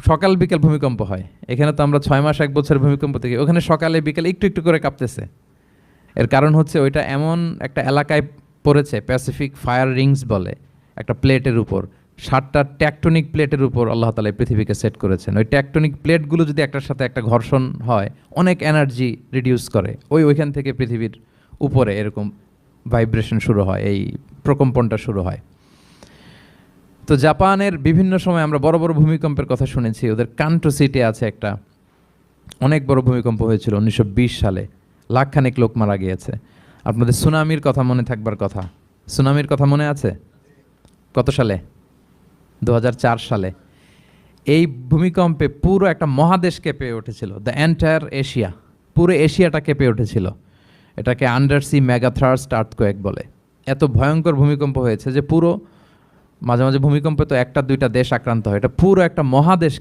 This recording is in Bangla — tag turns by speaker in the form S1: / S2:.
S1: সকাল বিকেল ভূমিকম্প হয়। এখানে তো আমরা 6 মাস 1 বছর ভূমিকম্প থেকে, ওখানে সকালে বিকেলে একটু একটু করে কাঁপতেছে। এর কারণ হচ্ছে ওইটা এমন একটা এলাকায় পড়েছে, প্যাসিফিক ফায়ার রিংস বলে, একটা প্লেটের উপর 7টা ট্যাকটনিক প্লেটের উপর আল্লাহ তাআলা এই পৃথিবীকে সেট করেছেন। ওই ট্যাকটনিক প্লেটগুলো যদি একটার সাথে একটা ঘর্ষণ হয়, অনেক এনার্জি রিডিউস করে, ওইখান থেকে পৃথিবীর উপরে এরকম ভাইব্রেশন শুরু হয়, এই প্রকম্পনটা শুরু হয়। তো জাপানের বিভিন্ন সময় আমরা বড় বড় ভূমিকম্পের কথা শুনেছি। ওদের কান্টো সিটি আছে একটা, অনেক বড় ভূমিকম্প হয়েছিল 1920 সালে, লাখখানেক লোক মারা গিয়েছে। আপনাদের সুনামির কথা মনে থাকবার কথা, সুনামির কথা মনে আছে? কত সালে? 2004 সালে। এই ভূমিকম্পে পুরো একটা মহাদেশ কেঁপে উঠেছিল, দ্য এন্টায়ার এশিয়া, পুরো এশিয়াটা কেঁপে উঠেছিল। এটাকে আন্ডার সি মেগাথার্স্ট আর্থকোয়েক বলে। এত ভয়ঙ্কর ভূমিকম্প হয়েছে যে পুরো, মাঝে মাঝে ভূমিকম্পে তো 1টা 2টা দেশ আক্রান্ত হয়, এটা পুরো একটা মহাদেশ